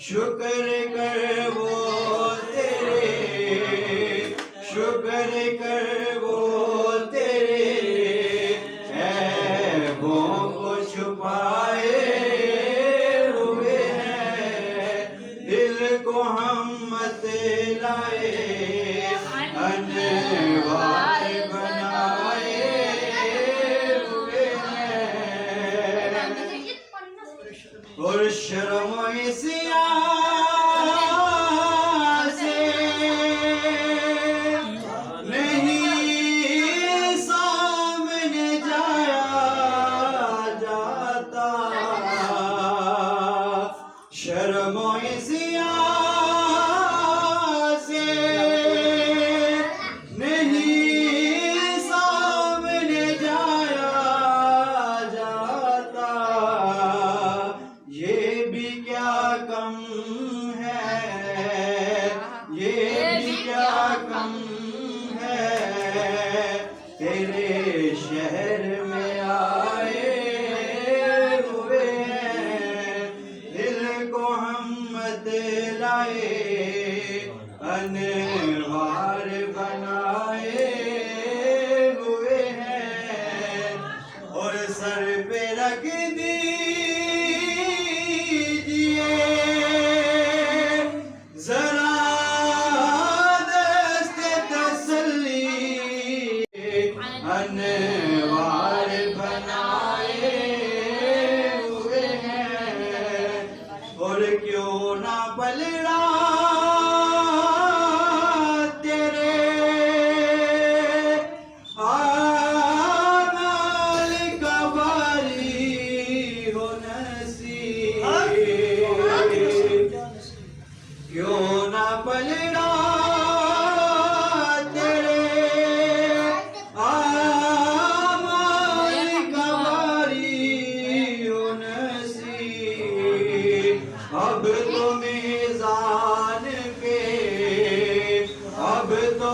शुक्र कर वो तेरे, शुक्र कर वो तेरे ऐबों को छुपाए हुए हैं, दिल को हम मत लाए अनवार बनाए हुए हैं। और शर्म सिया से नहीं सामने जाया जाता, शर्म सिया से नहीं सामने जाया जाता, ये भी क्या कम है, ये भी क्या कम है, तेरे शहर में आए हुए हैं, दिल को हम मत लाए अनवार बनाए हुए हैं। और सर पे रख दीजिए जरा दस्ते तसल्ली, अनवार बनाए हुए हैं। और क्यों ना पलड़ा तेरे आमाल का बारी हो नसीब, क्यों ना पलड़ा तेरे आमाल का बारी हो नसीब। अब तो मीज़ान पे, अब तो